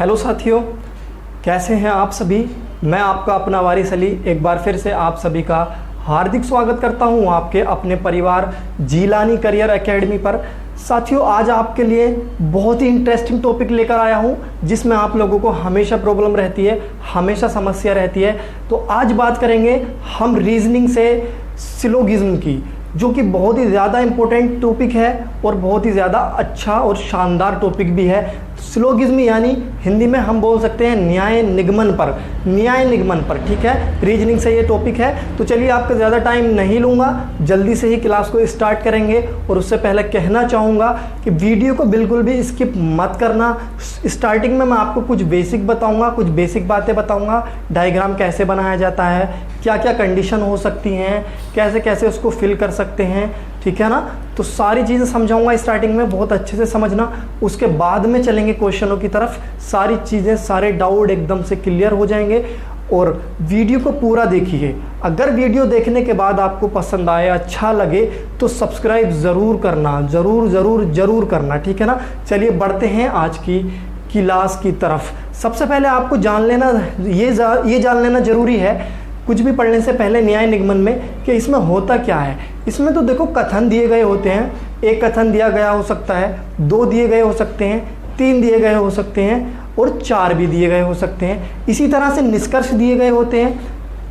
Hello साथियों, कैसे हैं आप सभी। मैं आपका अपना वारिस अली एक बार फिर से आप सभी का हार्दिक स्वागत करता हूं आपके अपने परिवार जीलानी करियर एकेडमी पर। साथियों, आज आपके लिए बहुत ही इंटरेस्टिंग टॉपिक लेकर आया हूं जिसमें आप लोगों को हमेशा प्रॉब्लम रहती है, हमेशा समस्या रहती है। तो आज बात करेंगे हम रीजनिंग से सिलोगिज्म की, जो कि बहुत ही ज़्यादा इम्पोर्टेंट टॉपिक है और बहुत ही ज़्यादा अच्छा और शानदार टॉपिक भी है। सिलोगिज्म यानी हिंदी में हम बोल सकते हैं न्याय निगमन पर, ठीक है। रीजनिंग से ये टॉपिक है। तो चलिए, आपका ज़्यादा टाइम नहीं लूँगा, जल्दी से ही क्लास को स्टार्ट करेंगे। और उससे पहले कहना चाहूँगा कि वीडियो को बिल्कुल भी स्किप मत करना। स्टार्टिंग में मैं आपको कुछ बेसिक बताऊँगा, कुछ बेसिक बातें बताऊँगा। डायग्राम कैसे बनाया जाता है, क्या क्या कंडीशन हो सकती हैं, कैसे कैसे उसको फिल कर सकते हैं, ठीक है ना। तो सारी चीज़ें समझाऊंगा स्टार्टिंग में, बहुत अच्छे से समझना। उसके बाद में चलेंगे क्वेश्चनों की तरफ। सारी चीज़ें, सारे डाउट एकदम से क्लियर हो जाएंगे। और वीडियो को पूरा देखिए। अगर वीडियो देखने के बाद आपको पसंद आए, अच्छा लगे, तो सब्सक्राइब ज़रूर करना, ज़रूर करना, ठीक है ना। चलिए बढ़ते हैं आज की क्लास की तरफ। सबसे पहले आपको जान लेना, ये जान लेना ज़रूरी है कुछ भी पढ़ने से पहले न्याय निगमन में, कि इसमें होता क्या है। इसमें तो देखो कथन दिए गए होते हैं। एक कथन दिया गया हो सकता है, 2 दिए गए हो सकते हैं, 3 दिए गए हो सकते हैं और 4 भी दिए गए हो सकते हैं। इसी तरह से निष्कर्ष दिए गए होते हैं,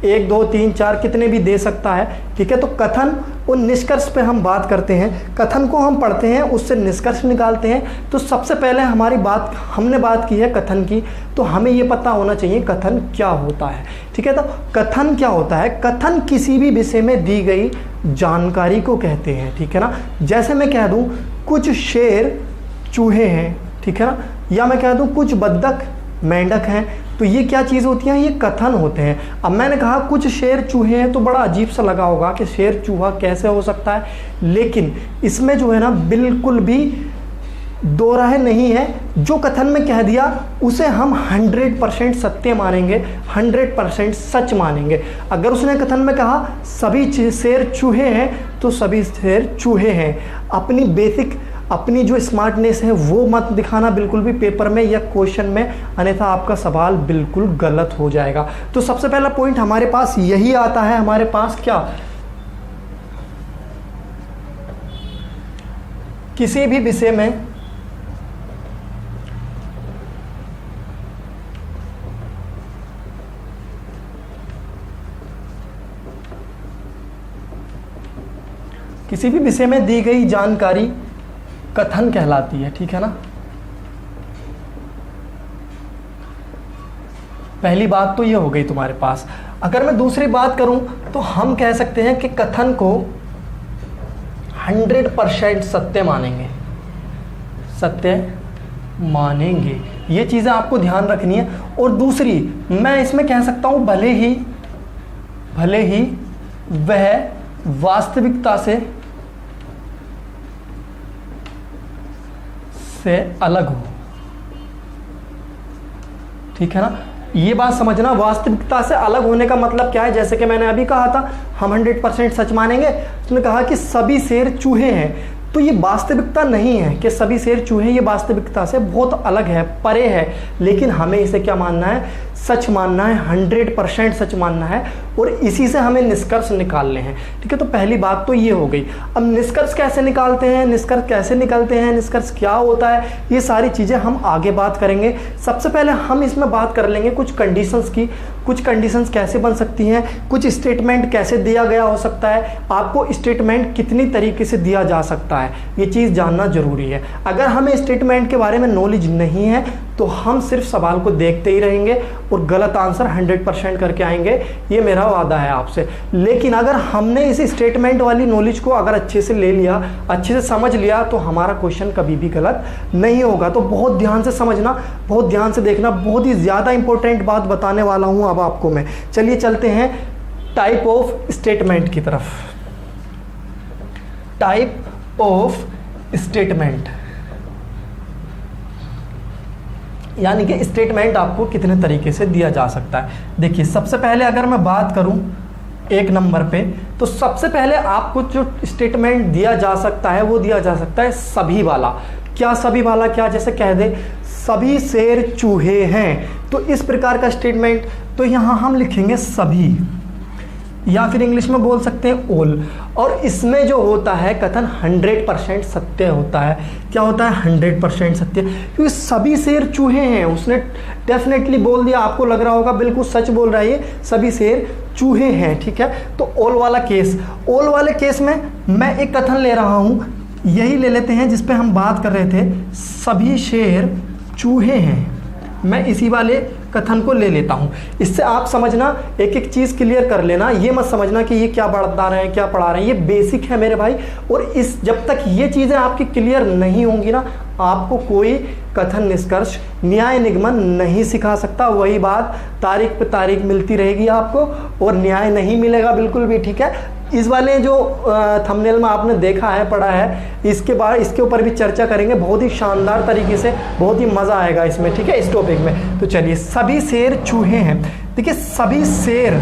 1 2 3 4 कितने भी दे सकता है, ठीक है। तो कथन और निष्कर्ष पे हम बात करते हैं। कथन को हम पढ़ते हैं, उससे निष्कर्ष निकालते हैं। तो सबसे पहले हमने बात की है कथन की, तो हमें ये पता होना चाहिए कथन क्या होता है, ठीक है। तो कथन क्या होता है? कथन किसी भी विषय में दी गई जानकारी को कहते हैं, ठीक है ना। जैसे मैं कह दूं कुछ शेर चूहे हैं, ठीक है ना, या मैं कह दूं कुछ बत्तख मेंढक हैं, तो ये क्या चीज़ होती है? ये कथन होते हैं। अब मैंने कहा कुछ शेर चूहे हैं, तो बड़ा अजीब सा लगा होगा कि शेर चूहा कैसे हो सकता है, लेकिन इसमें जो है ना बिल्कुल भी दो राय नहीं है। जो कथन में कह दिया उसे हम 100% सत्य मानेंगे, 100% सच मानेंगे। अगर उसने कथन में कहा सभी शेर चूहे हैं, तो सभी शेर चूहे हैं। अपनी जो स्मार्टनेस है वो मत दिखाना बिल्कुल भी पेपर में या क्वेश्चन में, अन्यथा आपका सवाल बिल्कुल गलत हो जाएगा। तो सबसे पहला पॉइंट हमारे पास यही आता है। हमारे पास क्या, किसी भी विषय में दी गई जानकारी कथन कहलाती है, ठीक है ना। पहली बात तो ये हो गई तुम्हारे पास। अगर मैं दूसरी बात करूं तो हम कह सकते हैं कि कथन को 100% सत्य मानेंगे। ये चीज़ें आपको ध्यान रखनी है। और दूसरी, मैं इसमें कह सकता हूं भले ही वह वास्तविकता से अलग हो, ठीक है ना। ये बात समझना, वास्तविकता से अलग होने का मतलब क्या है। जैसे कि मैंने अभी कहा था हम 100% सच मानेंगे। उसने कहा कि सभी शेर चूहे हैं, तो ये वास्तविकता नहीं है कि सभी शेर चूहे, ये वास्तविकता से बहुत अलग है, परे है। लेकिन हमें इसे क्या मानना है? सच मानना है, 100% सच मानना है। और इसी से हमें निष्कर्ष निकालने हैं, ठीक है। तो पहली बात तो ये हो गई। अब निष्कर्ष कैसे निकालते हैं, निष्कर्ष कैसे निकलते हैं, निष्कर्ष क्या होता है, ये सारी चीज़ें हम आगे बात करेंगे। सबसे पहले हम इसमें बात कर लेंगे कुछ कंडीशंस की। कुछ कंडीशंस कैसे बन सकती हैं, कुछ स्टेटमेंट कैसे दिया गया हो सकता है, आपको स्टेटमेंट कितनी तरीके से दिया जा सकता है, ये चीज़ जानना जरूरी है। अगर हमें स्टेटमेंट के बारे में नॉलेज नहीं है तो हम सिर्फ सवाल को देखते ही रहेंगे और गलत आंसर 100% करके आएंगे, ये मेरा वादा है आपसे। लेकिन अगर हमने इस स्टेटमेंट वाली नॉलेज को अगर अच्छे से ले लिया, अच्छे से समझ लिया, तो हमारा क्वेश्चन कभी भी गलत नहीं होगा। तो बहुत ध्यान से समझना, बहुत ध्यान से देखना। बहुत ही ज़्यादा इंपॉर्टेंट बात बताने वाला हूँ अब आपको मैं। चलिए चलते हैं टाइप ऑफ स्टेटमेंट की तरफ। टाइप ऑफ स्टेटमेंट यानी कि स्टेटमेंट आपको कितने तरीके से दिया जा सकता है। देखिए, सबसे पहले अगर मैं बात करूं 1 नंबर पे, तो सबसे पहले आपको जो स्टेटमेंट दिया जा सकता है वो दिया जा सकता है सभी वाला। क्या सभी वाला? क्या जैसे कह दे सभी शेर चूहे हैं। तो इस प्रकार का स्टेटमेंट, तो यहाँ हम लिखेंगे सभी, या फिर इंग्लिश में बोल सकते हैं ऑल। और इसमें जो होता है कथन 100% सत्य होता है। क्या होता है? 100% सत्य, क्योंकि सभी शेर चूहे हैं। उसने डेफिनेटली बोल दिया, आपको लग रहा होगा बिल्कुल सच बोल रहा है ये, सभी शेर चूहे हैं। ठीक है, तो ऑल वाला केस, ऑल वाले केस में मैं एक कथन ले रहा हूँ, यही ले लेते हैं जिस पे हम बात कर रहे थे, सभी शेर चूहे हैं। मैं इसी वाले कथन को ले लेता हूं। इससे आप समझना, एक एक चीज़ क्लियर कर लेना, ये मत समझना कि ये क्या बता रहे हैं क्या पढ़ा रहे हैं, ये बेसिक है मेरे भाई। और इस जब तक ये चीज़ें आपकी क्लियर नहीं होंगी ना, आपको कोई कथन, निष्कर्ष, न्याय, निगमन नहीं सिखा सकता। वही बात, तारीख पे तारीख मिलती रहेगी आपको और न्याय नहीं मिलेगा बिल्कुल भी। ठीक है, इस वाले जो थंबनेल में आपने देखा है, पढ़ा है, इसके बाद इसके ऊपर भी चर्चा करेंगे बहुत ही शानदार तरीके से, बहुत ही मज़ा आएगा इसमें। ठीक है, इस टॉपिक में। तो चलिए, सभी शेर चूहे हैं। देखिए, सभी शेर,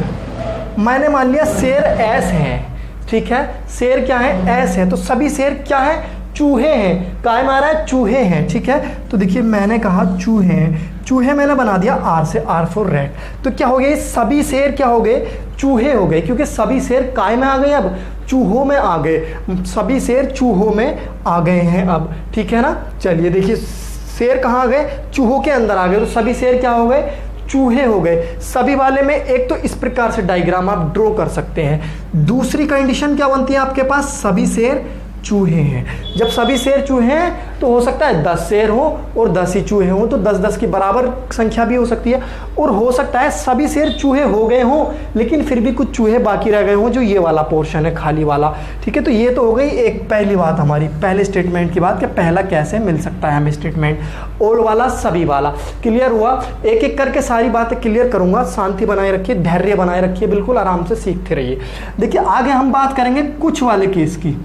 मैंने मान लिया शेर एस है। ठीक है, शेर क्या है? एस है। तो सभी शेर क्या है? चूहे हैं। काय मारा है? चूहे हैं। ठीक है, तो देखिए मैंने कहा चूहे हैं, चूहे मैंने बना दिया आर से, आर फॉर रेड। तो क्या हो गए? सभी शेर क्या हो गए? चूहे हो गए, क्योंकि सभी शेर काय में आ गए, अब चूहों में आ गए। सभी शेर चूहों में आ गए हैं अब। ठीक है ना, चलिए देखिए, शेर कहाँ गए? चूहों के अंदर आ गए, तो सभी शेर क्या हो गए? चूहे हो गए। सभी वाले में एक तो इस प्रकार से डायग्राम आप ड्रॉ कर सकते हैं। दूसरी कंडीशन क्या बनती है आपके पास? सभी शेर चूहे हैं। जब सभी शेर चूहे हैं तो हो सकता है 10 शेर हो और 10 ही चूहे हों, तो 10-10 की बराबर संख्या भी हो सकती है। और हो सकता है सभी शेर चूहे हो गए हों लेकिन फिर भी कुछ चूहे बाकी रह गए हों, जो ये वाला पोर्शन है खाली वाला। ठीक है, तो ये तो हो गई एक पहली बात, हमारी पहले स्टेटमेंट की बात, कि पहला कैसे मिल सकता है हमें स्टेटमेंट। ऑल वाला, सभी वाला क्लियर हुआ। एक एक करके सारी बातें क्लियर करूंगा। शांति बनाए रखिए, धैर्य बनाए रखिए, बिल्कुल आराम से सीखते रहिए। देखिए, आगे हम बात करेंगे कुछ वाले केस की।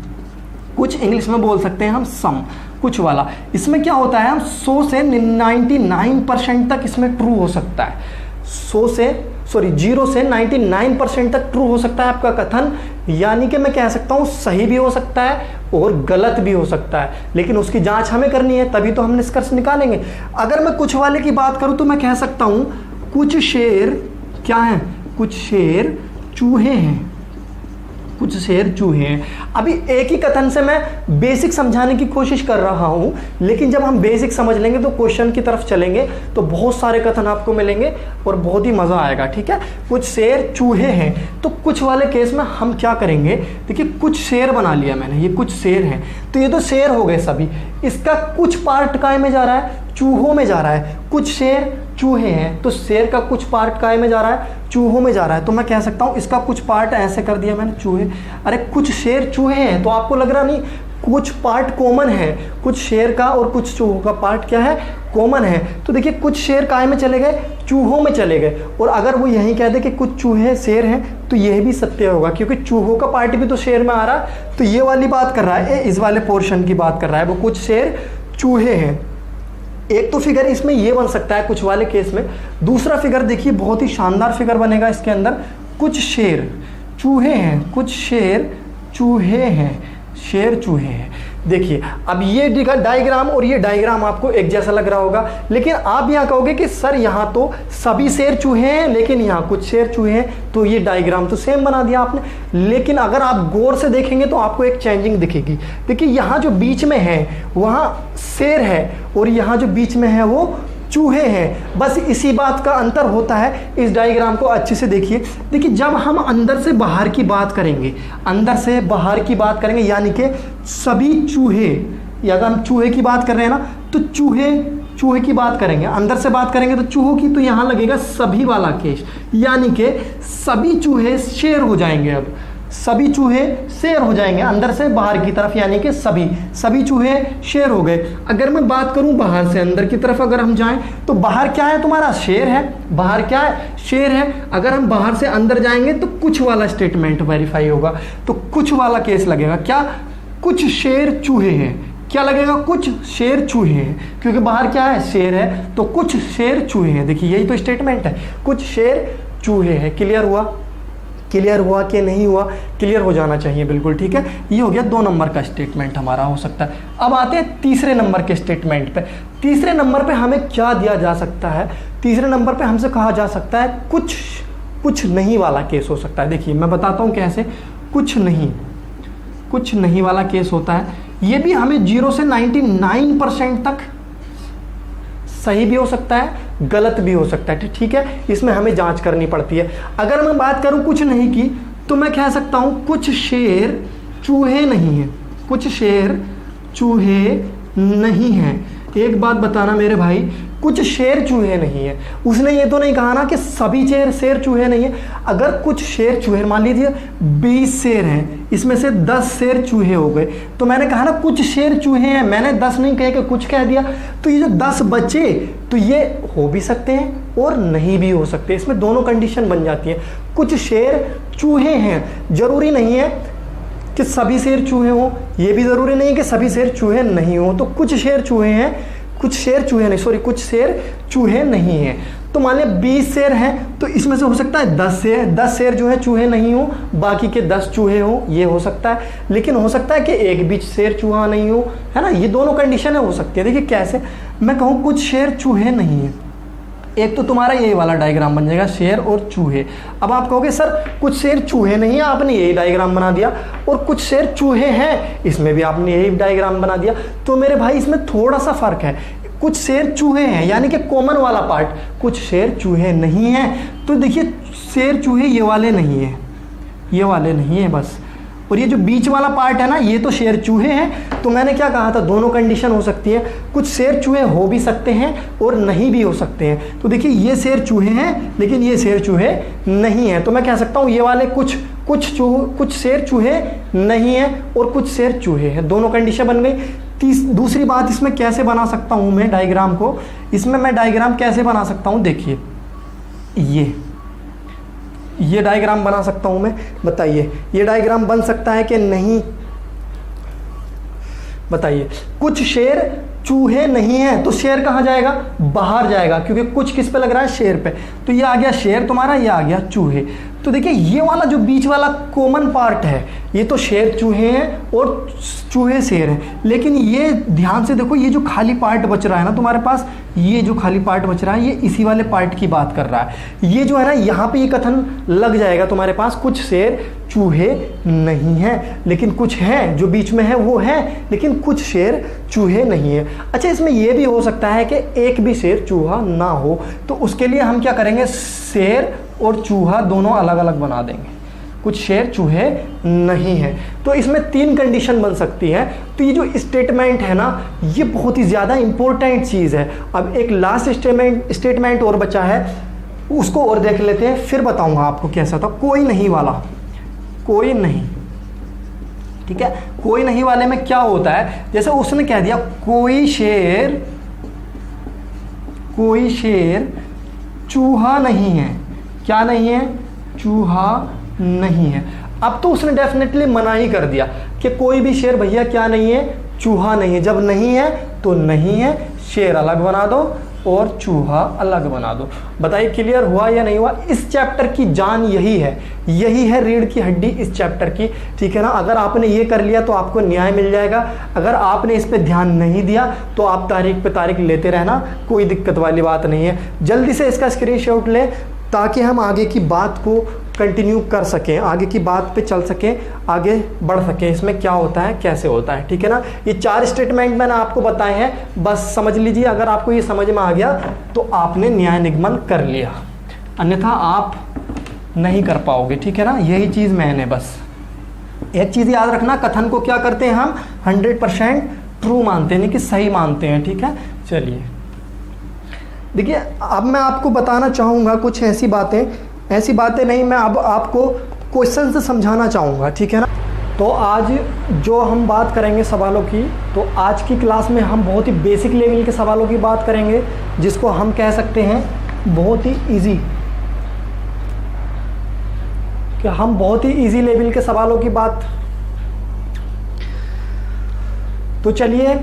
कुछ इंग्लिश में बोल सकते हैं हम सम, कुछ वाला। इसमें क्या होता है? हम 100 से 99% तक इसमें ट्रू हो सकता है। 0 से 99% तक ट्रू हो सकता है आपका कथन। यानी कि मैं कह सकता हूं सही भी हो सकता है और गलत भी हो सकता है, लेकिन उसकी जांच हमें करनी है, तभी तो हम निष्कर्ष निकालेंगे। अगर मैं कुछ वाले की बात करूं तो मैं कह सकता हूं कुछ शेर क्या है? कुछ शेर चूहे हैं, कुछ शेर चूहे हैं। अभी एक ही कथन से मैं बेसिक समझाने की कोशिश कर रहा हूं, लेकिन जब हम बेसिक समझ लेंगे तो क्वेश्चन की तरफ चलेंगे तो बहुत सारे कथन आपको मिलेंगे और बहुत ही मज़ा आएगा। ठीक है, कुछ शेर चूहे हैं। तो कुछ वाले केस में हम क्या करेंगे? देखिए, कुछ शेर बना लिया मैंने, ये कुछ शेर हैं, तो ये तो शेर हो गए सभी। इसका कुछ पार्ट काय में जा रहा है? चूहों में जा रहा है। कुछ शेर चूहे हैं, तो शेर का कुछ पार्ट काय में जा रहा है? चूहों में जा रहा है। तो मैं कह सकता हूं इसका कुछ पार्ट, ऐसे कर दिया मैंने, चूहे। अरे कुछ शेर चूहे हैं, तो आपको लग रहा नहीं कुछ पार्ट कॉमन है, कुछ शेर का और कुछ चूहों का पार्ट क्या है? कॉमन है। तो देखिए, कुछ शेर काय में चले गए? चूहों में चले गए। और अगर वो यही कह दे कि कुछ चूहे शेर हैं, तो यह भी सत्य होगा, क्योंकि चूहों का पार्ट भी तो शेर में आ रहा है। तो ये वाली बात कर रहा है, इस वाले पोर्शन की बात कर रहा है, वो कुछ शेर चूहे हैं। एक तो फिगर इसमें ये बन सकता है कुछ वाले केस में। दूसरा फिगर देखिए, बहुत ही शानदार फिगर बनेगा इसके अंदर। कुछ शेर चूहे हैं, कुछ शेर चूहे हैं, शेर चूहे हैं। देखिए, अब ये डायग्राम और ये डायग्राम आपको एक जैसा लग रहा होगा, लेकिन आप यहाँ कहोगे कि सर यहाँ तो सभी शेर चूहे हैं लेकिन यहाँ कुछ शेर चूहे हैं, तो ये डायग्राम तो सेम बना दिया आपने। लेकिन अगर आप गौर से देखेंगे तो आपको एक चेंजिंग दिखेगी। देखिए, यहाँ जो बीच में है वहाँ शेर है और यहाँ जो बीच में है वो चूहे हैं। बस इसी बात का अंतर होता है। इस डायग्राम को अच्छे से देखिए। देखिए, जब हम अंदर से बाहर की बात करेंगे, अंदर से बाहर की बात करेंगे, यानी कि सभी चूहे, अगर हम चूहे की बात कर रहे हैं ना, तो चूहे की बात करेंगे, अंदर से बात करेंगे तो चूहों की, तो यहाँ लगेगा सभी वाला केस, यानी कि सभी चूहे शेर हो जाएंगे। अब सभी चूहे शेर हो जाएंगे अंदर से बाहर की तरफ, यानी कि सभी चूहे शेर हो गए। अगर मैं बात करूं बाहर से अंदर की तरफ, अगर हम जाएं तो बाहर क्या है तुम्हारा? शेर है। बाहर क्या है? शेर है। अगर हम बाहर से अंदर जाएंगे तो कुछ वाला स्टेटमेंट वेरीफाई होगा, तो कुछ वाला केस लगेगा। क्या? कुछ शेर चूहे हैं। क्या लगेगा? कुछ शेर चूहे हैं, क्योंकि बाहर क्या है? शेर है, तो कुछ शेर चूहे हैं। देखिए, यही तो स्टेटमेंट है, कुछ शेर चूहे हैं। क्लियर हुआ? क्लियर हुआ कि नहीं हुआ? क्लियर हो जाना चाहिए बिल्कुल, ठीक है। ये हो गया 2 नंबर का स्टेटमेंट हमारा हो सकता है। अब आते हैं तीसरे नंबर के स्टेटमेंट पे। तीसरे नंबर पे हमें क्या दिया जा सकता है? तीसरे नंबर पे हमसे कहा जा सकता है कुछ नहीं वाला केस हो सकता है। देखिए मैं बताता हूँ कैसे। कुछ नहीं वाला केस होता है। ये भी हमें 0 से 99% तक सही भी हो सकता है, गलत भी हो सकता है, ठीक है। इसमें हमें जांच करनी पड़ती है। अगर मैं बात करूं कुछ नहीं की, तो मैं कह सकता हूं कुछ शेर चूहे नहीं हैं। कुछ शेर चूहे नहीं हैं। एक बात बताना मेरे भाई, कुछ शेर चूहे नहीं है। उसने ये तो नहीं कहा ना कि सभी शेर चूहे नहीं है। अगर कुछ शेर चूहे, मान लीजिए 20 शेर हैं, इसमें से 10 शेर चूहे हो गए, तो मैंने कहा ना कुछ शेर चूहे हैं, मैंने 10 नहीं कह के कुछ कह दिया, तो ये जो 10 बचे तो ये हो भी सकते हैं और नहीं भी हो सकते। इसमें दोनों कंडीशन बन जाती है। कुछ शेर चूहे हैं, जरूरी नहीं है कि सभी शेर चूहे हों, ये भी ज़रूरी नहीं है कि सभी शेर चूहे नहीं हों। तो कुछ शेर चूहे हैं, कुछ शेर चूहे नहीं हैं। तो मान लिया 20 शेर हैं, तो इसमें से हो सकता है 10 शेर जो है चूहे नहीं हो, बाकी के 10 चूहे हो, ये हो सकता है। लेकिन हो सकता है कि एक भी शेर चूहा नहीं हो, है ना। ये दोनों कंडीशन हो सकती है। देखिए कैसे मैं कहूँ कुछ शेर चूहे नहीं है, एक तो तुम्हारा यही वाला डायग्राम बन जाएगा, शेर और चूहे। अब आप कहोगे सर कुछ शेर चूहे नहीं है, आपने यही डायग्राम बना दिया, और कुछ शेर चूहे हैं, इसमें भी आपने यही डायग्राम बना दिया। तो मेरे भाई इसमें थोड़ा सा फर्क है। कुछ शेर चूहे हैं यानी कि कॉमन वाला पार्ट, कुछ शेर चूहे नहीं हैं। तो देखिए शेर चूहे ये वाले नहीं है, ये वाले नहीं है बस। और ये जो बीच वाला पार्ट है ना, ये तो शेर चूहे हैं। तो मैंने क्या कहा था, दोनों कंडीशन हो सकती है। कुछ शेर चूहे हो भी सकते हैं और नहीं भी हो सकते हैं। तो देखिए ये शेर चूहे हैं लेकिन ये शेर चूहे नहीं है। तो मैं कह सकता हूँ ये वाले कुछ शेर चूहे नहीं है और कुछ शेर चूहे हैं। दोनों कंडीशन बन गई। दूसरी बात, इसमें कैसे बना सकता हूँ मैं डायग्राम को? इसमें मैं डायग्राम कैसे बना सकता हूँ? देखिए ये डायग्राम बना सकता हूं मैं, बताइए ये डायग्राम बन सकता है कि नहीं? बताइए। कुछ शेर चूहे नहीं है, तो शेर कहाँ जाएगा? बाहर जाएगा, क्योंकि कुछ किस पे लग रहा है? शेर पे। तो ये आ गया शेर तुम्हारा, ये आ गया चूहे। तो देखिए ये वाला जो बीच वाला कॉमन पार्ट है, ये तो शेर चूहे हैं और चूहे शेर हैं। लेकिन ये ध्यान से देखो, ये जो खाली पार्ट बच रहा है ना तुम्हारे पास, ये जो खाली पार्ट बच रहा है, ये इसी वाले पार्ट की बात कर रहा है। ये जो है ना, यहाँ पे ये कथन लग जाएगा तुम्हारे पास, कुछ शेर चूहे नहीं हैं, लेकिन कुछ हैं जो बीच में है वो है, लेकिन कुछ शेर चूहे नहीं है। अच्छा, इसमें ये भी हो सकता है कि एक भी शेर चूहा ना हो, तो उसके लिए हम क्या करेंगे? शेर और चूहा दोनों अलग अलग बना देंगे। कुछ शेर चूहे नहीं है, तो इसमें 3 कंडीशन बन सकती है। तो ये जो स्टेटमेंट है ना, ये बहुत ही ज़्यादा इंपॉर्टेंट चीज़ है। अब एक लास्ट स्टेटमेंट और बचा है, उसको और देख लेते हैं, फिर बताऊंगा आपको कैसा था। कोई नहीं वाला, कोई नहीं, ठीक है। कोई नहीं वाले में क्या होता है? जैसे उसने कह दिया कोई शेर चूहा नहीं है। क्या नहीं है? चूहा नहीं है। अब तो उसने डेफिनेटली मना ही कर दिया कि कोई भी शेर भैया क्या नहीं है? चूहा नहीं है। जब नहीं है तो नहीं है, शेर अलग बना दो और चूहा अलग बना दो। बताइए क्लियर हुआ या नहीं हुआ? इस चैप्टर की जान यही है रीढ़ की हड्डी इस चैप्टर की, ठीक है ना। अगर आपने ये कर लिया तो आपको न्याय मिल जाएगा। अगर आपने इस पे ध्यान नहीं दिया तो आप तारीख पे तारीख लेते रहना, कोई दिक्कत वाली बात नहीं है। जल्दी से इसका स्क्रीनशॉट लें ताकि हम आगे की बात को कंटिन्यू कर सकें, आगे की बात पे चल सकें, आगे बढ़ सकें। इसमें क्या होता है, कैसे होता है, ठीक है ना। ये 4 स्टेटमेंट मैंने आपको बताए हैं, बस समझ लीजिए। अगर आपको ये समझ में आ गया तो आपने न्याय निगमन कर लिया, अन्यथा आप नहीं कर पाओगे, ठीक है ना। यही चीज़ मैंने, बस एक चीज़ याद रखना, कथन को क्या करते हैं हम? 100% ट्रू मानते हैं, नहीं कि सही मानते हैं, ठीक है। चलिए देखिए, अब मैं आपको बताना चाहूँगा कुछ ऐसी बातें नहीं, मैं अब आपको क्वेश्चन से समझाना चाहूँगा, ठीक है ना। तो आज जो हम बात करेंगे सवालों की, तो आज की क्लास में हम बहुत ही बेसिक लेवल के सवालों की बात करेंगे, जिसको हम कह सकते हैं बहुत ही इजी, कि हम बहुत ही इजी लेवल के सवालों की बात। तो चलिए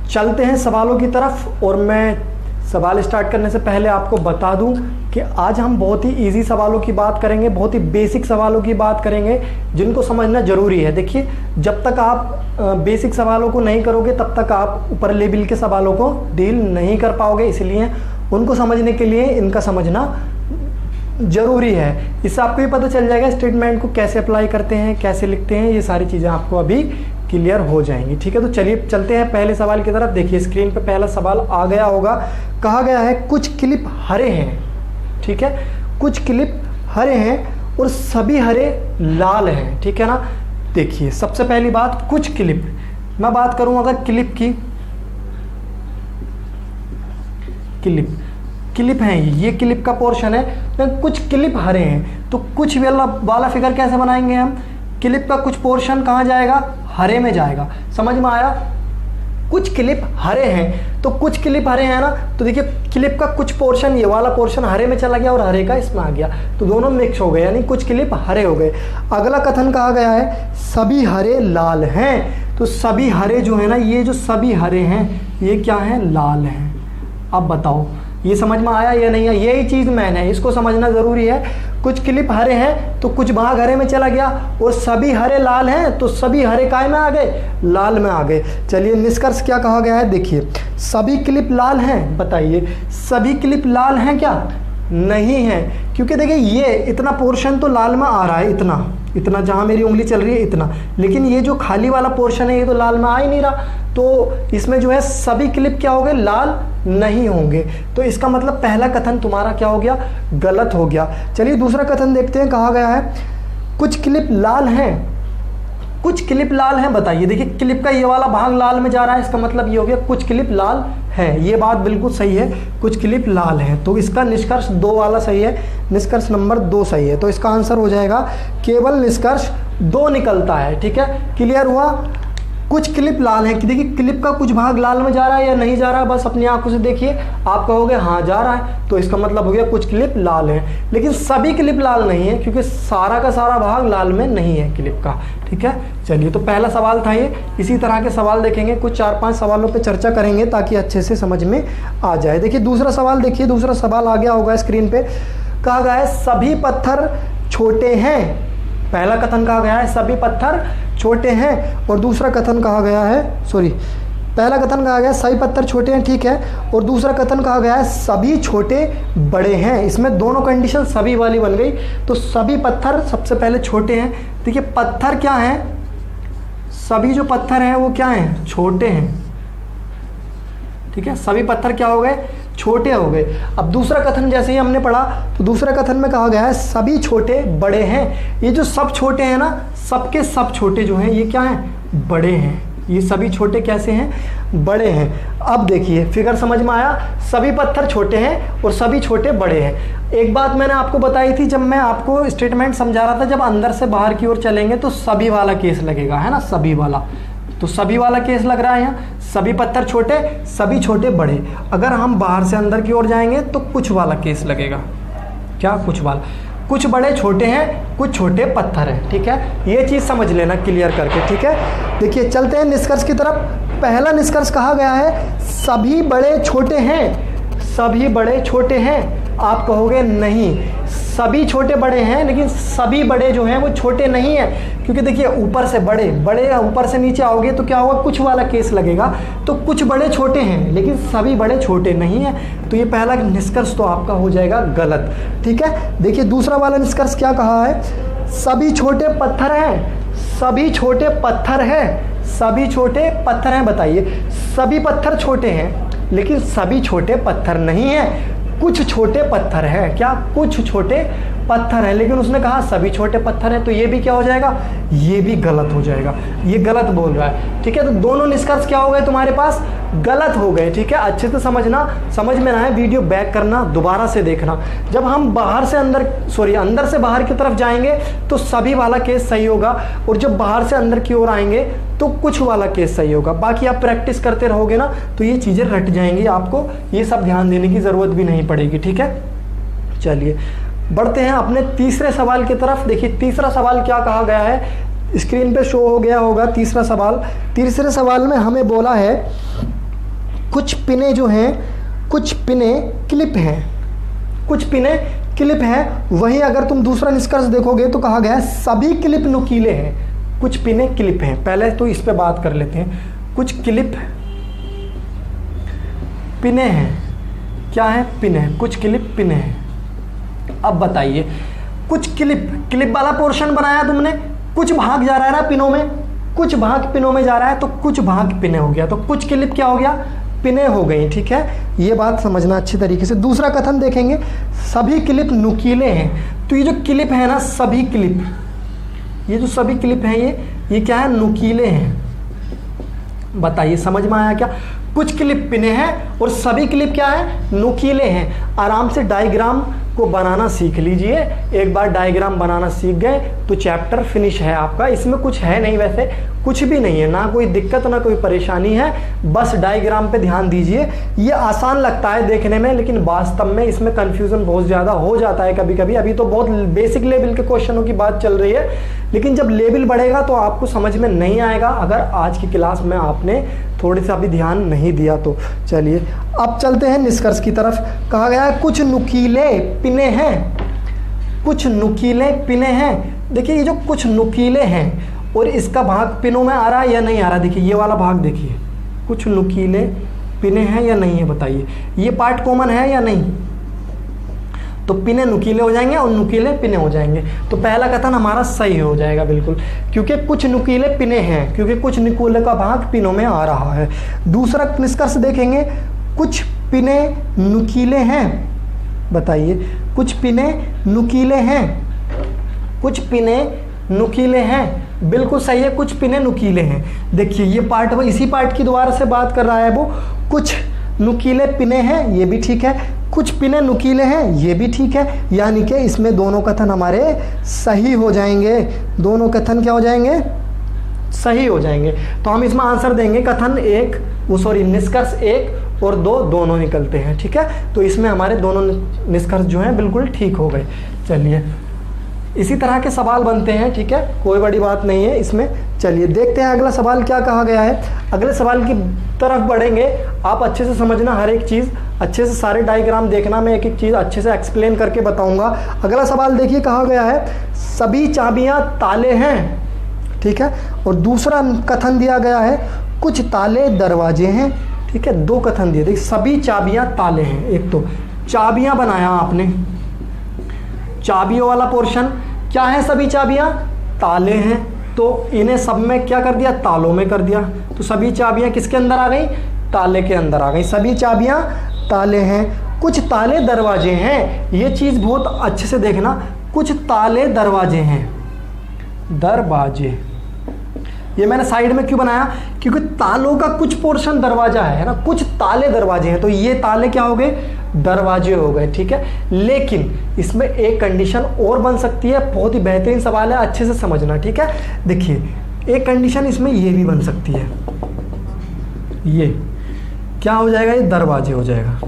चलते हैं सवालों की तरफ, और मैं सवाल स्टार्ट करने से पहले आपको बता दूं कि आज हम बहुत ही इजी सवालों की बात करेंगे, बहुत ही बेसिक सवालों की बात करेंगे जिनको समझना ज़रूरी है। देखिए, जब तक आप बेसिक सवालों को नहीं करोगे तब तक आप ऊपर लेवल के सवालों को डील नहीं कर पाओगे, इसलिए उनको समझने के लिए इनका समझना ज़रूरी है। इससे आपको ये पता चल जाएगा स्टेटमेंट को कैसे अप्लाई करते हैं, कैसे लिखते हैं, ये सारी चीज़ें आपको अभी क्लियर हो जाएंगी। ठीक है, तो चलिए चलते हैं पहले सवाल की तरफ। देखिए स्क्रीन पे पहला सवाल आ गया होगा। कहा गया है कुछ क्लिप हरे हैं। ठीक है, कुछ क्लिप हरे हैं और सभी हरे लाल हैं। ठीक है ना। देखिए सबसे पहली बात, कुछ क्लिप, मैं बात करूं अगर क्लिप की, क्लिप हैं, ये क्लिप का पोर्शन है, तो कुछ क्लिप हरे हैं, तो कुछ वाला फिगर कैसे बनाएंगे हम? क्लिप का कुछ पोर्शन कहाँ जाएगा? हरे में जाएगा। समझ में आया? कुछ क्लिप हरे हैं, तो कुछ क्लिप हरे हैं ना, तो देखिए क्लिप का कुछ पोर्शन, ये वाला पोर्शन हरे में चला गया और हरे का इसमें आ गया, तो दोनों मिक्स हो गए, यानी कुछ क्लिप हरे हो गए। अगला कथन कहा गया है सभी हरे लाल हैं, तो सभी हरे जो है ना, ये जो सभी हरे हैं ये क्या है? लाल हैं। अब बताओ ये समझ में आया या नहीं आया? यही चीज़ मैन है, इसको समझना ज़रूरी है। कुछ क्लिप हरे हैं तो कुछ भाग हरे में चला गया, और सभी हरे लाल हैं तो सभी हरे काय में आ गए? लाल में आ गए। चलिए निष्कर्ष क्या कहा गया है? देखिए सभी क्लिप लाल हैं, बताइए सभी क्लिप लाल हैं क्या? नहीं है, क्योंकि देखिए ये इतना पोर्शन तो लाल में आ रहा है, इतना जहाँ मेरी उंगली चल रही है इतना, लेकिन ये जो खाली वाला पोर्शन है ये तो लाल में आ ही नहीं रहा, तो इसमें जो है सभी क्लिप क्या हो गए? लाल नहीं होंगे। तो इसका मतलब पहला कथन तुम्हारा क्या हो गया? गलत हो गया। चलिए दूसरा कथन देखते हैं। कहा गया है कुछ क्लिप लाल हैं, कुछ क्लिप लाल हैं, बताइए। देखिए क्लिप का ये वाला भाग लाल में जा रहा है, इसका मतलब ये हो गया कुछ क्लिप लाल है। ये बात बिल्कुल सही है, कुछ क्लिप लाल है, तो इसका निष्कर्ष 2 वाला सही है, निष्कर्ष नंबर 2 सही है। तो इसका आंसर हो जाएगा केवल निष्कर्ष 2 निकलता है। ठीक है, क्लियर हुआ? कुछ क्लिप लाल है कि देखिए क्लिप का कुछ भाग लाल में जा रहा है या नहीं जा रहा है, बस अपनी आंखों से देखिए, आप कहोगे हाँ जा रहा है, तो इसका मतलब हो गया कुछ क्लिप लाल है। लेकिन सभी क्लिप लाल नहीं है, क्योंकि सारा का सारा भाग लाल में नहीं है क्लिप का। ठीक है, चलिए तो पहला सवाल था ये। इसी तरह के सवाल देखेंगे, कुछ 4-5 सवालों पे चर्चा करेंगे ताकि अच्छे से समझ में आ जाए। देखिए दूसरा सवाल, देखिए दूसरा सवाल आ गया होगा स्क्रीन पे। कहा गया है सभी पत्थर छोटे हैं। पहला कथन कहा गया है सभी पत्थर छोटे हैं, और दूसरा कथन कहा गया है, पहला कथन कहा गया है सभी पत्थर छोटे हैं, ठीक है, और दूसरा कथन कहा गया है सभी छोटे बड़े हैं। इसमें दोनों कंडीशन सभी वाली बन गई। तो सभी पत्थर सबसे पहले छोटे हैं। देखिए पत्थर क्या हैं? सभी जो पत्थर हैं वो क्या हैं? छोटे हैं। ठीक है, सभी पत्थर क्या हो गए? छोटे हो गए। अब दूसरा कथन जैसे ही हमने पढ़ा, तो दूसरा कथन में कहा गया है सभी छोटे बड़े हैं। ये जो सब छोटे हैं ना, सबके सब छोटे जो हैं ये क्या हैं? बड़े हैं। ये सभी छोटे कैसे हैं? बड़े हैं। अब देखिए फिगर समझ में आया? सभी पत्थर छोटे हैं और सभी छोटे बड़े हैं। एक बात मैंने आपको बताई थी जब मैं आपको स्टेटमेंट समझा रहा था, जब अंदर से बाहर की ओर चलेंगे तो सभी वाला केस लगेगा, है ना, सभी वाला। तो सभी वाला केस लग रहा है यहाँ, सभी पत्थर छोटे, सभी छोटे बड़े। अगर हम बाहर से अंदर की ओर जाएंगे तो कुछ वाला केस लगेगा। क्या? कुछ वाला। कुछ बड़े छोटे हैं, कुछ छोटे पत्थर हैं। ठीक है, ये चीज़ समझ लेना क्लियर करके। ठीक है, देखिए चलते हैं निष्कर्ष की तरफ। पहला निष्कर्ष कहा गया है सभी बड़े छोटे हैं, सभी बड़े छोटे हैं। आप कहोगे नहीं, सभी छोटे बड़े हैं, लेकिन सभी बड़े जो हैं वो छोटे नहीं हैं, क्योंकि देखिए ऊपर से बड़े ऊपर से नीचे आओगे तो क्या होगा? कुछ वाला केस लगेगा। तो कुछ बड़े छोटे हैं लेकिन सभी बड़े छोटे नहीं हैं, तो ये पहला निष्कर्ष तो आपका हो जाएगा गलत। ठीक है, देखिए दूसरा वाला निष्कर्ष क्या कहा है? सभी छोटे पत्थर हैं, सभी छोटे पत्थर हैं, सभी छोटे पत्थर हैं। बताइए सभी पत्थर छोटे हैं लेकिन सभी छोटे पत्थर नहीं हैं, कुछ छोटे पत्थर हैं। क्या? कुछ छोटे पत्थर हैं, लेकिन उसने कहा सभी छोटे पत्थर हैं, तो ये भी क्या हो जाएगा? ये भी गलत हो जाएगा, ये गलत बोल रहा है। ठीक है, तो दोनों निष्कर्ष क्या हो गए तुम्हारे पास? गलत हो गए। ठीक है, अच्छे से समझना, समझ में ना आए वीडियो बैक करना, दोबारा से देखना। जब हम बाहर से अंदर अंदर से बाहर की तरफ जाएंगे तो सभी वाला केस सही होगा, और जब बाहर से अंदर की ओर आएंगे तो कुछ वाला केस सही होगा। बाकी आप प्रैक्टिस करते रहोगे ना तो ये चीज़ें रट जाएंगी, आपको ये सब ध्यान देने की ज़रूरत भी नहीं पड़ेगी। ठीक है, चलिए बढ़ते हैं अपने तीसरे सवाल की तरफ। देखिए तीसरा सवाल क्या कहा गया है, स्क्रीन पे शो हो गया होगा तीसरा सवाल। तीसरे सवाल में हमें बोला है कुछ पिने जो हैं कुछ पिने क्लिप हैं, कुछ पिने क्लिप हैं। वहीं अगर तुम दूसरा निष्कर्ष देखोगे तो कहा गया है सभी क्लिप नुकीले हैं, कुछ पिने क्लिप हैं। पहले तो इस पे बात कर लेते हैं। कुछ क्लिप पिने हैं, क्या है? पिने हैं, कुछ क्लिप पिने हैं। अब बताइए, कुछ क्लिप वाला पोर्शन बनाया तुमने, कुछ भाग जा रहा है ना पिनों में, कुछ भाग पिनों में जा रहा है तो कुछ भाग पिने हो गया, तो कुछ क्लिप क्या हो गया? पिने हो गई। ठीक है, ये बात समझना अच्छी तरीके से। दूसरा कथन देखेंगे, सभी क्लिप नुकीले हैं। तो ये जो क्लिप है ना, सभी क्लिप, ये जो सभी क्लिप हैं ये क्या है? नुकीले हैं। बताइए समझ में आया क्या? कुछ क्लिप पिने हैं और सभी क्लिप क्या है? नुकीले हैं। आराम से डायग्राम को बनाना सीख लीजिए। एक बार डायग्राम बनाना सीख गए तो चैप्टर फिनिश है आपका। इसमें कुछ है नहीं, वैसे कुछ भी नहीं है, ना कोई दिक्कत ना कोई परेशानी है, बस डायग्राम पे ध्यान दीजिए। ये आसान लगता है देखने में, लेकिन वास्तव में इसमें कंफ्यूजन बहुत ज़्यादा हो जाता है कभी कभी। अभी तो बहुत बेसिक लेवल के क्वेश्चनों की बात चल रही है, लेकिन जब लेवल बढ़ेगा तो आपको समझ में नहीं आएगा, अगर आज की क्लास में आपने थोड़ी सा भी ध्यान नहीं दिया तो। चलिए अब चलते हैं निष्कर्ष की तरफ। कहा गया है कुछ नुकीले पिने हैं, कुछ नुकीले पिने हैं। देखिए ये जो कुछ नुकीले हैं और इसका भाग पिनों में आ रहा है या नहीं आ रहा? देखिए ये वाला भाग देखिए, कुछ नुकीले पिने हैं या नहीं है? बताइए, ये पार्ट कॉमन है या नहीं? तो पिने नुकीले हो जाएंगे और नुकीले पिने हो जाएंगे। तो पहला कथन हमारा सही हो जाएगा बिल्कुल, क्योंकि कुछ नुकीले पिने हैं, क्योंकि कुछ नुकीले का भाग पिनों में आ रहा है। दूसरा निष्कर्ष देखेंगे, कुछ पिने नुकीले हैं। बताइए, कुछ पिने नुकीले हैं, कुछ पिने नुकीले हैं। बिल्कुल सही है, कुछ पिने नुकीले हैं। देखिए ये पार्ट, वो इसी पार्ट की दोबारा से बात कर रहा है वो। कुछ नुकीले पिने हैं, ये भी ठीक है, कुछ पिने नुकीले हैं, ये भी ठीक है। यानी कि इसमें दोनों कथन हमारे सही हो जाएंगे। दोनों कथन क्या हो जाएंगे? सही हो जाएंगे। तो हम इसमें आंसर देंगे कथन एक, निष्कर्ष 1 और 2 दोनों निकलते हैं। ठीक है, तो इसमें हमारे दोनों निष्कर्ष जो हैं बिल्कुल ठीक हो गए। चलिए इसी तरह के सवाल बनते हैं, ठीक है, कोई बड़ी बात नहीं है इसमें। चलिए देखते हैं अगला सवाल क्या कहा गया है। अगले सवाल की तरफ बढ़ेंगे। आप अच्छे से समझना हर एक चीज़, अच्छे से सारे डायग्राम देखना, मैं एक एक चीज़ अच्छे से एक्सप्लेन करके बताऊंगा। अगला सवाल देखिए, कहा गया है सभी चाबियां ताले हैं। ठीक है, और दूसरा कथन दिया गया है कुछ ताले दरवाजे हैं। ठीक है, 2 कथन दिए। देखिए सभी चाबियां ताले हैं, एक तो चाबियां बनाया आपने, चाबियों वाला पोर्शन क्या है? सभी चाबियां ताले हैं, तो इन्हें सब में क्या कर दिया? तालों में कर दिया। तो सभी चाबियां किसके अंदर आ गई? ताले के अंदर आ गई। सभी चाबियां ताले हैं। कुछ ताले दरवाजे हैं, ये चीज़ बहुत अच्छे से देखना। कुछ ताले दरवाजे हैं, दरवाजे, ये मैंने साइड में क्यों बनाया? क्योंकि तालों का कुछ पोर्शन दरवाजा है ना, कुछ ताले दरवाजे हैं, तो ये ताले क्या हो गए? दरवाजे हो गए। ठीक है, लेकिन इसमें एक कंडीशन और बन सकती है। बहुत ही बेहतरीन सवाल है, अच्छे से समझना। ठीक है, देखिए एक कंडीशन इसमें ये भी बन सकती है, ये क्या हो जाएगा? ये दरवाजे हो जाएगा,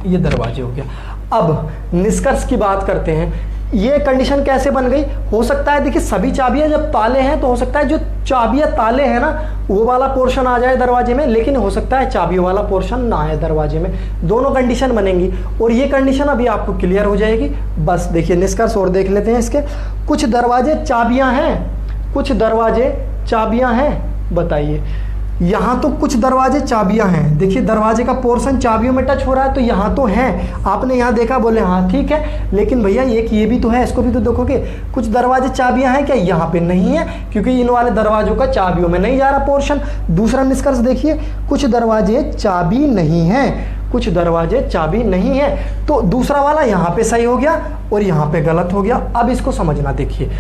ये दरवाजे हो गया। अब निष्कर्ष की बात करते हैं। ये कंडीशन कैसे बन गई? हो सकता है, देखिए सभी चाबियां जब ताले हैं तो हो सकता है जो चाबियां ताले हैं ना वो वाला पोर्शन आ जाए दरवाजे में, लेकिन हो सकता है चाबियों वाला पोर्शन ना आए दरवाजे में। दोनों कंडीशन बनेंगी और ये कंडीशन अभी आपको क्लियर हो जाएगी। बस देखिए निष्कर्ष और देख लेते हैं इसके। कुछ दरवाजे चाबियां हैं, कुछ दरवाजे चाबियां हैं। बताइए, यहाँ तो कुछ दरवाजे चाबियां हैं, देखिए दरवाजे का पोर्शन चाबियों में टच हो रहा है, तो यहाँ तो है, आपने यहाँ देखा, बोले हाँ ठीक है, लेकिन भैया ये भी तो है, इसको भी तो देखोगे। कुछ दरवाजे चाबियां हैं क्या? यहाँ पे नहीं है, क्योंकि इन वाले दरवाजों का चाबियों में नहीं जा रहा पोर्शन। दूसरा निष्कर्ष देखिए, कुछ दरवाजे चाबी नहीं है, कुछ दरवाजे चाबी नहीं है, तो दूसरा वाला यहाँ पे सही हो गया और यहाँ पे गलत हो गया। अब इसको समझना, देखिए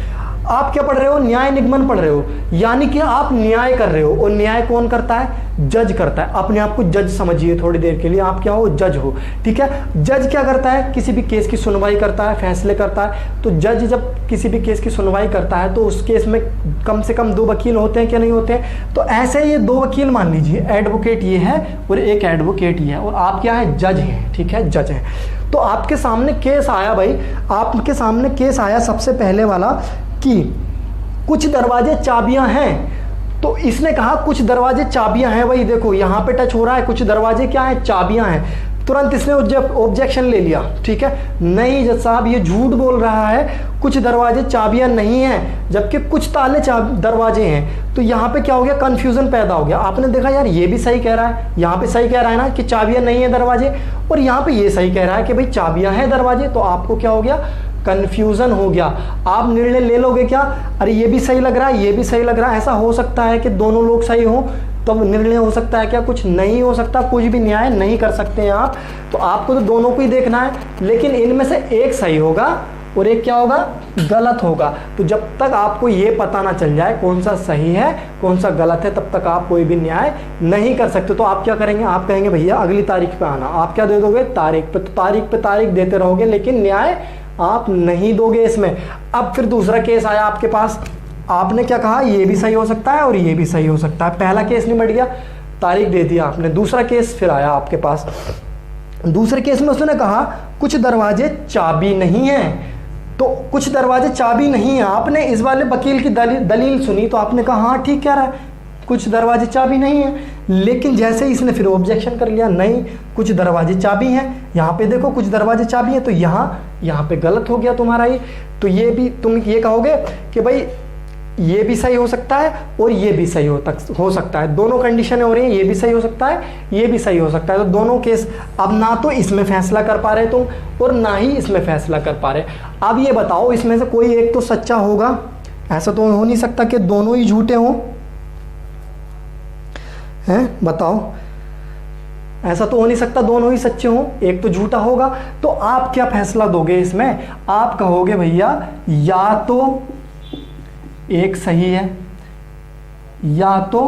आप क्या पढ़ रहे हो? न्याय निगमन पढ़ रहे हो, यानी कि आप न्याय कर रहे हो। और न्याय कौन करता है? जज करता है। अपने आप को जज समझिए थोड़ी देर के लिए, आप क्या हो? जज हो। ठीक है, जज क्या करता है? किसी भी केस की सुनवाई करता है, फैसले करता है। तो जज जब किसी भी केस की सुनवाई करता है तो उस केस में कम से कम 2 वकील होते हैं, क्या नहीं होते हैं? तो ऐसे ये 2 वकील मान लीजिए, एडवोकेट ये है और एक एडवोकेट ये है, और आप क्या है? जज हैं। ठीक है, जज हैं। तो आपके सामने केस आया भाई, आपके सामने केस आया सबसे पहले वाला कि कुछ दरवाजे चाबियां हैं, तो इसने कहा कुछ दरवाजे चाबियां हैं, वही देखो यहाँ पे टच हो रहा है, कुछ दरवाजे क्या है, चाबियां हैं। तुरंत इसने ऑब्जेक्शन ले लिया, ठीक है, नहीं जज साहब ये झूठ बोल रहा है, कुछ दरवाजे चाबियां नहीं हैं जबकि कुछ ताले दरवाजे हैं। तो यहाँ पे क्या हो गया, कंफ्यूजन पैदा हो गया। आपने देखा यार ये भी सही कह रहा है, यहाँ पे सही कह रहा है ना कि चाबियां नहीं है दरवाजे, और यहाँ पे ये सही कह रहा है कि भाई चाबियां हैं दरवाजे। तो आपको क्या हो गया, कंफ्यूजन हो गया। आप निर्णय ले लोगे क्या, अरे ये भी सही लग रहा है, ये भी सही लग रहा है। ऐसा हो सकता है कि दोनों लोग सही हो, तो निर्णय हो सकता है क्या, कुछ नहीं हो सकता, कुछ भी न्याय नहीं कर सकते हैं आप। तो आपको तो दोनों को ही देखना है, लेकिन इनमें से एक सही होगा और एक क्या होगा, गलत होगा। तो जब तक आपको ये पता ना चल जाए कौन सा सही है कौन सा गलत है, तब तक आप कोई भी न्याय नहीं कर सकते। तो आप क्या करेंगे, आप कहेंगे भैया अगली तारीख पे आना। आप क्या दे दोगे, तारीख पे। तो तारीख पे तारीख देते रहोगे, लेकिन न्याय आप नहीं दोगे इसमें। अब फिर दूसरा केस आया आपके पास, आपने क्या कहा, ये भी सही हो सकता है और ये भी सही हो सकता है। पहला केस निपट गया, तारीख दे दिया आपने। दूसरा केस फिर आया आपके पास, दूसरे केस में उसने कहा कुछ दरवाजे चाबी नहीं है। तो कुछ दरवाजे चाबी नहीं है, आपने इस वाले वकील की दलील सुनी तो आपने कहा हाँ ठीक कह रहा है, कुछ दरवाजे चाबी नहीं है। लेकिन जैसे इसने फिर ऑब्जेक्शन कर लिया, नहीं कुछ दरवाजे चाबी हैं, यहाँ पे देखो कुछ दरवाजे चाबी हैं, तो यहाँ पे गलत हो गया तुम्हारा ये। तो ये भी तुम ये कहोगे कि भाई ये भी सही हो सकता है और ये भी सही हो सकता है, दोनों कंडीशनें हो रही हैं, ये भी सही हो सकता है ये भी सही हो सकता है। तो दोनों केस, अब ना तो इसमें फैसला कर पा रहे तुम और ना ही इसमें फैसला कर पा रहे। अब ये बताओ इसमें से कोई एक तो सच्चा होगा, ऐसा तो हो नहीं सकता कि दोनों ही झूठे हों, हैं बताओ, ऐसा तो हो नहीं सकता दोनों ही सच्चे हों, एक तो झूठा होगा। तो आप क्या फैसला दोगे इसमें, आप कहोगे भैया या तो एक सही है या तो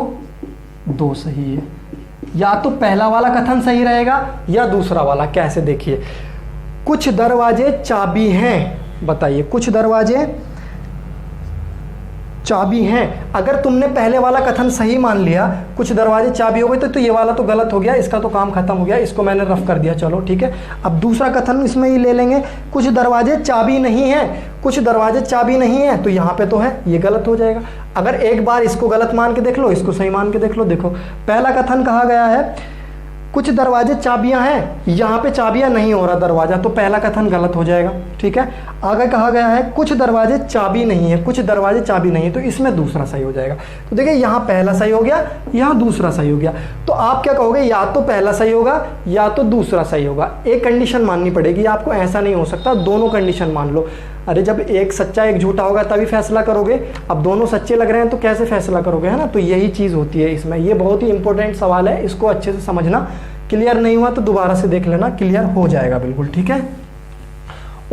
दो सही है, या तो पहला वाला कथन सही रहेगा या दूसरा वाला। कैसे, देखिए कुछ दरवाजे चाबी हैं, बताइए कुछ दरवाजे चाबी हैं। अगर तुमने पहले वाला कथन सही मान लिया, कुछ दरवाजे चाबी हो गए, तो ये वाला तो गलत हो गया, इसका तो काम खत्म हो गया, इसको मैंने रफ कर दिया, चलो ठीक है। अब दूसरा कथन इसमें ही ले लेंगे, कुछ दरवाजे चाबी नहीं है, कुछ दरवाजे चाबी नहीं है, तो यहाँ पे तो है, ये गलत हो जाएगा। अगर एक बार इसको गलत मान के देख लो, इसको सही मान के देख लो, देखो पहला कथन कहा गया है कुछ दरवाजे चाबियां हैं, यहाँ पे चाबियां नहीं हो रहा दरवाजा, तो पहला कथन गलत हो जाएगा, ठीक है। आगे कहा गया है कुछ दरवाजे चाबी नहीं है, कुछ दरवाजे चाबी नहीं है, तो इसमें दूसरा सही हो जाएगा। तो देखिए यहाँ पहला सही हो गया, यहाँ दूसरा सही हो गया। तो आप क्या कहोगे, या तो पहला सही होगा या तो दूसरा सही होगा। एक कंडीशन माननी पड़ेगी आपको, ऐसा नहीं हो सकता दोनों कंडीशन मान लो। अरे जब एक सच्चा एक झूठा होगा तभी फैसला करोगे, अब दोनों सच्चे लग रहे हैं तो कैसे फैसला करोगे, है ना। तो यही चीज़ होती है इसमें, ये बहुत ही इंपॉर्टेंट सवाल है, इसको अच्छे से समझना। क्लियर नहीं हुआ तो दोबारा से देख लेना, क्लियर हो जाएगा बिल्कुल, ठीक है।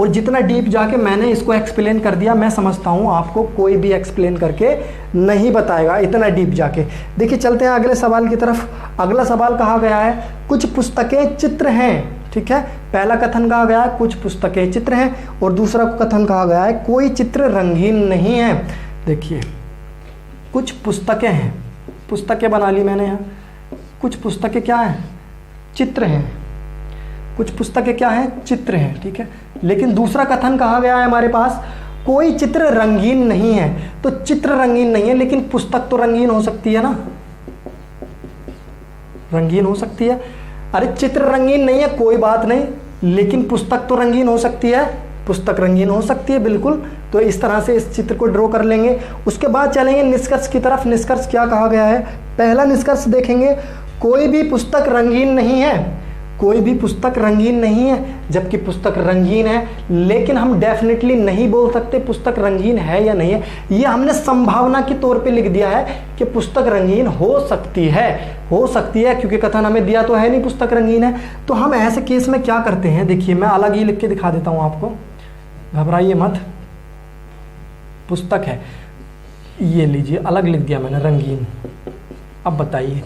और जितना डीप जाके मैंने इसको एक्सप्लेन कर दिया, मैं समझता हूँ आपको कोई भी एक्सप्लेन करके नहीं बताएगा इतना डीप जाके। देखिए चलते हैं अगले सवाल की तरफ। अगला सवाल कहा गया है कुछ पुस्तकें चित्र हैं, ठीक है। पहला कथन कहा गया है कुछ पुस्तकें चित्र हैं, और दूसरा कथन कहा गया है कोई चित्र रंगीन नहीं है। देखिए कुछ पुस्तकें हैं, पुस्तकें बना ली मैंने यहाँ, कुछ पुस्तकें क्या हैं, चित्र हैं, कुछ पुस्तकें क्या हैं, चित्र हैं, ठीक है। लेकिन दूसरा कथन कहा गया है हमारे पास कोई चित्र रंगीन नहीं है। तो चित्र रंगीन नहीं है, लेकिन पुस्तक तो रंगीन हो सकती है ना, रंगीन हो सकती है। अरे चित्र रंगीन नहीं है कोई बात नहीं, लेकिन पुस्तक तो रंगीन हो सकती है, पुस्तक रंगीन हो सकती है बिल्कुल। तो इस तरह से इस चित्र को ड्रॉ कर लेंगे। उसके बाद चलेंगे निष्कर्ष की तरफ। निष्कर्ष क्या कहा गया है, पहला निष्कर्ष देखेंगे कोई भी पुस्तक रंगीन नहीं है, कोई भी पुस्तक रंगीन नहीं है, जबकि पुस्तक रंगीन है। लेकिन हम डेफिनेटली नहीं बोल सकते पुस्तक रंगीन है या नहीं है, ये हमने संभावना के तौर पे लिख दिया है कि पुस्तक रंगीन हो सकती है, हो सकती है, क्योंकि कथन हमें दिया तो है नहीं पुस्तक रंगीन है। तो हम ऐसे केस में क्या करते हैं, देखिए मैं अलग ही लिख के दिखा देता हूँ आपको, घबराइए मत। पुस्तक है, ये लीजिए अलग लिख दिया मैंने रंगीन। अब बताइए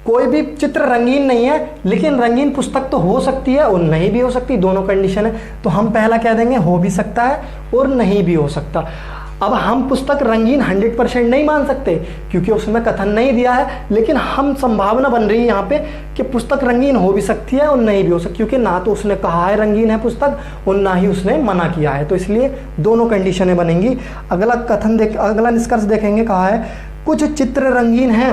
कोई भी चित्र रंगीन नहीं है, लेकिन रंगीन पुस्तक तो हो सकती है और नहीं भी हो सकती, दोनों कंडीशन है। तो हम पहला कह देंगे हो भी सकता है और नहीं भी हो सकता। अब हम पुस्तक रंगीन 100% नहीं मान सकते क्योंकि उसमें कथन नहीं दिया है, लेकिन हम संभावना बन रही है यहाँ पे कि पुस्तक रंगीन हो भी सकती है और नहीं भी हो सकती, क्योंकि ना तो उसने कहा है रंगीन है पुस्तक और ना ही उसने मना किया है। तो इसलिए दोनों कंडीशनें बनेंगी। अगला कथन अगला निष्कर्ष देखेंगे, कहा है कुछ चित्र रंगीन हैं,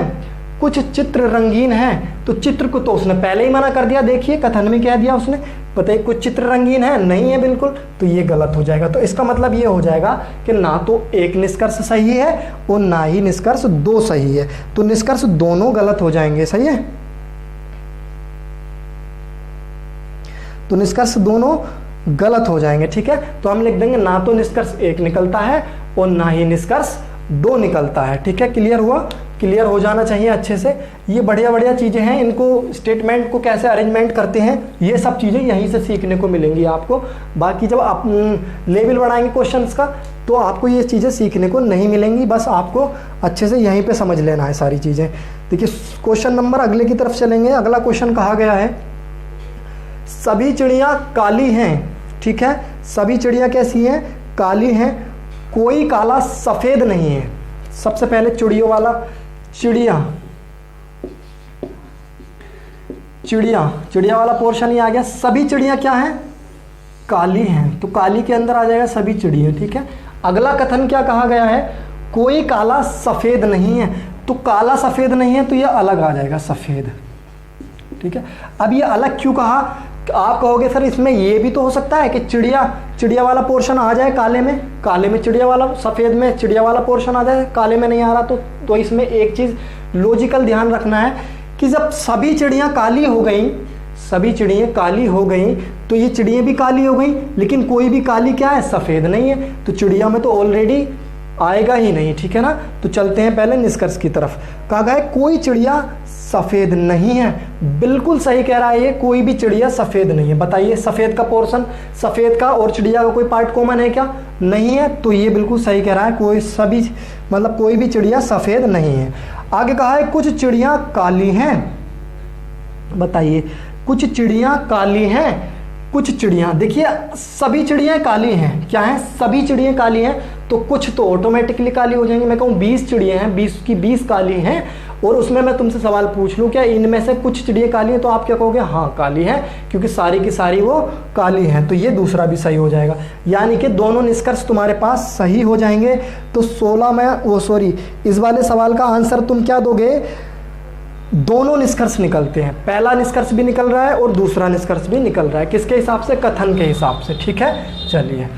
कुछ चित्र रंगीन हैं, तो चित्र को तो उसने पहले ही मना कर दिया। देखिए कथन में कह दिया उसने, बताइए कुछ चित्र रंगीन है, नहीं है बिल्कुल, तो ये गलत हो जाएगा। तो इसका मतलब ये हो जाएगा कि ना तो एक निष्कर्ष सही है और ना ही निष्कर्ष दो सही है, तो निष्कर्ष दोनों गलत हो जाएंगे। सही है, तो निष्कर्ष दोनों गलत हो जाएंगे। ठीक है, तो हम लिख देंगे ना तो निष्कर्ष एक निकलता है और ना ही निष्कर्ष दो निकलता है। ठीक है, क्लियर हुआ? क्लियर हो जाना चाहिए अच्छे से। ये बढ़िया बढ़िया चीज़ें हैं, इनको स्टेटमेंट को कैसे अरेंजमेंट करते हैं ये सब चीज़ें यहीं से सीखने को मिलेंगी आपको। बाकी जब आप लेवल बढ़ाएंगे क्वेश्चंस का तो आपको ये चीज़ें सीखने को नहीं मिलेंगी, बस आपको अच्छे से यहीं पे समझ लेना है सारी चीज़ें। देखिए क्वेश्चन नंबर अगले की तरफ चलेंगे। अगला क्वेश्चन कहा गया है सभी चिड़िया काली हैं। ठीक है, सभी चिड़िया कैसी हैं? काली हैं, कोई काला सफ़ेद नहीं है। सबसे पहले चिड़ियों वाला, चिड़िया वाला पोर्शन ही आ गया। सभी चिड़िया क्या हैं? काली हैं, तो काली के अंदर आ जाएगा सभी चिड़िया। ठीक है, अगला कथन क्या कहा गया है? कोई काला सफ़ेद नहीं है, तो काला सफ़ेद नहीं है तो ये अलग आ जाएगा सफ़ेद। ठीक है, अब ये अलग क्यों कहा? आप कहोगे सर इसमें ये भी तो हो सकता है कि चिड़िया वाला पोर्शन आ जाए काले में चिड़िया वाला, सफ़ेद में चिड़िया वाला पोर्शन आ जाए, काले में नहीं आ रहा। तो इसमें एक चीज़ लॉजिकल ध्यान रखना है कि जब सभी चिड़ियाँ काली हो गई, सभी चिड़ियाँ काली हो गई तो ये चिड़ियाँ भी काली हो गई, लेकिन कोई भी काली क्या है? सफ़ेद नहीं है, तो चिड़िया में तो ऑलरेडी आएगा ही नहीं। ठीक है ना, तो चलते हैं पहले निष्कर्ष की तरफ। कहा गया है कोई चिड़िया सफ़ेद नहीं है। बिल्कुल सही कह रहा है ये, कोई भी चिड़िया सफ़ेद नहीं है। बताइए सफ़ेद का पोर्शन, सफ़ेद का और चिड़िया का कोई पार्ट कॉमन है क्या? नहीं है, तो ये बिल्कुल सही कह रहा है, कोई भी चिड़िया सफ़ेद नहीं है। आगे कहा है कुछ चिड़िया काली हैं। बताइए कुछ चिड़िया काली हैं, कुछ चिड़िया, देखिए सभी चिड़ियाँ काली हैं। क्या है? सभी चिड़ियाँ काली हैं, तो कुछ तो ऑटोमेटिकली काली हो जाएंगी। मैं कहूँ 20 चिड़ियाँ हैं, 20 की 20 काली हैं, और उसमें मैं तुमसे सवाल पूछ लूँ क्या इनमें से कुछ चिड़िया काली हैं, तो आप क्या कहोगे? हाँ काली हैं, क्योंकि सारी की सारी वो काली हैं। तो ये दूसरा भी सही हो जाएगा, यानी कि दोनों निष्कर्ष तुम्हारे पास सही हो जाएंगे। तो 16 में इस वाले सवाल का आंसर तुम क्या दोगे? दोनों निष्कर्ष निकलते हैं, पहला निष्कर्ष भी निकल रहा है और दूसरा निष्कर्ष भी निकल रहा है। किसके हिसाब से? कथन के हिसाब से। ठीक है, चलिए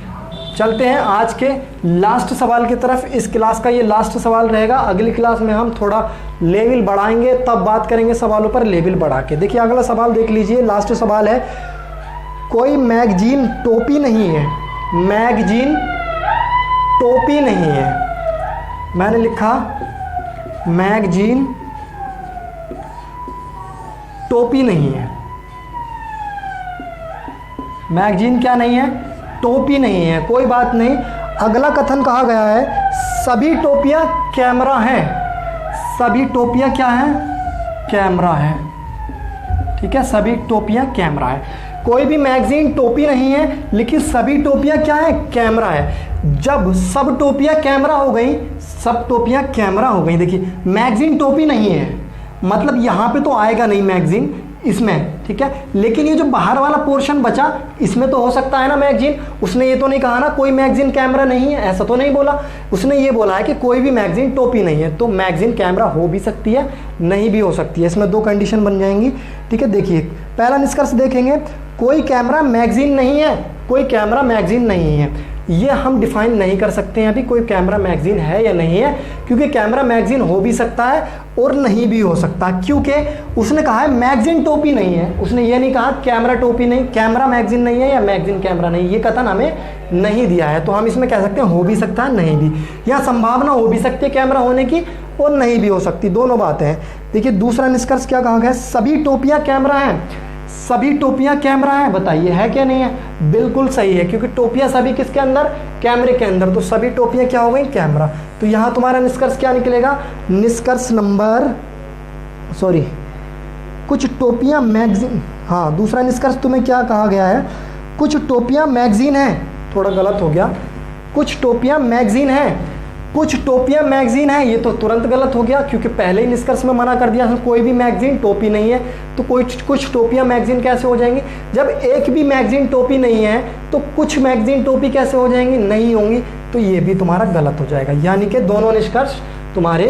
चलते हैं आज के लास्ट सवाल की तरफ। इस क्लास का ये लास्ट सवाल रहेगा। अगली क्लास में हम थोड़ा लेवल बढ़ाएंगे, तब बात करेंगे सवालों पर लेवल बढ़ा के। देखिए अगला सवाल देख लीजिए, लास्ट सवाल है कोई मैगजीन टोपी नहीं है। मैगजीन टोपी नहीं है। मैंने लिखा मैगजीन टोपी नहीं है। मैगजीन क्या नहीं है? टोपी नहीं है। कोई बात नहीं। अगला कथन कहा गया है सभी टोपियां कैमरा हैं। सभी टोपियां क्या हैं? कैमरा है। ठीक है, सभी टोपियां कैमरा है। कोई भी मैगजीन टोपी नहीं है, लेकिन सभी टोपियां क्या है? कैमरा है। जब सब टोपियां कैमरा हो गई, सब टोपियां कैमरा हो गई, देखिए मैगजीन टोपी नहीं है, मतलब यहाँ पे तो आएगा नहीं मैगजीन इसमें। ठीक है, लेकिन ये जो बाहर वाला पोर्शन बचा इसमें तो हो सकता है ना मैगजीन। उसने ये तो नहीं कहा ना कोई मैगजीन कैमरा नहीं है, ऐसा तो नहीं बोला। उसने ये बोला है कि कोई भी मैगजीन टोपी नहीं है। तो मैगजीन कैमरा हो भी सकती है, नहीं भी हो सकती है। इसमें दो कंडीशन बन जाएंगी। ठीक है, देखिए पहला निष्कर्ष देखेंगे, कोई कैमरा मैगजीन नहीं है। कोई कैमरा मैगजीन नहीं है, ये हम डिफाइन नहीं कर सकते हैं अभी कोई कैमरा मैगजीन है या नहीं है, क्योंकि कैमरा मैगजीन हो भी सकता है और नहीं भी हो सकता, क्योंकि उसने कहा है मैगजीन टोपी नहीं है। उसने ये नहीं कहा कैमरा टोपी नहीं, कैमरा मैगजीन नहीं है या मैगजीन कैमरा नहीं, ये कथन हमें नहीं दिया है। तो हम इसमें कह सकते हैं हो भी सकता है, नहीं भी, या संभावना हो भी सकती है कैमरा होने की और नहीं भी हो सकती, दोनों बातें हैं। देखिए दूसरा निष्कर्ष क्या कहा गया? सभी टोपियाँ कैमरा हैं। सभी टोपियां कैमरा है। बताइए है क्या नहीं है? बिल्कुल सही है, क्योंकि टोपियां सभी किसके अंदर? कैमरे के अंदर। तो सभी टोपियां क्या हो गई? कैमरा। तो यहां तुम्हारा निष्कर्ष क्या निकलेगा? निष्कर्ष नंबर कुछ टोपियां मैगजीन, हाँ दूसरा निष्कर्ष तुम्हें क्या कहा गया है? कुछ टोपियां मैगजीन है। थोड़ा गलत हो गया, कुछ टोपियां मैगजीन है। कुछ टोपियां मैगजीन है, ये तो तुरंत गलत हो गया, क्योंकि पहले ही निष्कर्ष में मना कर दिया कोई भी मैगजीन टोपी नहीं है। तो कुछ टोपियां मैगजीन कैसे हो जाएंगी? जब एक भी मैगजीन टोपी नहीं है तो कुछ मैगजीन टोपी कैसे हो जाएंगी? नहीं होंगी। तो ये भी तुम्हारा गलत हो जाएगा, यानी कि दोनों निष्कर्ष तुम्हारे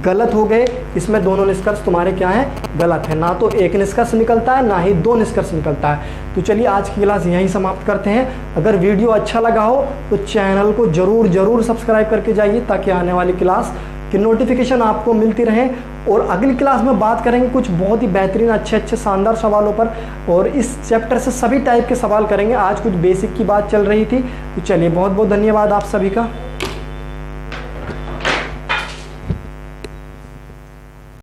गलत हो गए। इसमें दोनों निष्कर्ष तुम्हारे क्या हैं, गलत है। ना तो एक निष्कर्ष निकलता है, ना ही दो निष्कर्ष निकलता है। तो चलिए आज की क्लास यहीं समाप्त करते हैं। अगर वीडियो अच्छा लगा हो तो चैनल को जरूर सब्सक्राइब करके जाइए, ताकि आने वाली क्लास की नोटिफिकेशन आपको मिलती रहे। और अगली क्लास में बात करेंगे कुछ बहुत ही बेहतरीन अच्छे शानदार सवालों पर, और इस चैप्टर से सभी टाइप के सवाल करेंगे। आज कुछ बेसिक की बात चल रही थी। तो चलिए बहुत बहुत धन्यवाद आप सभी का।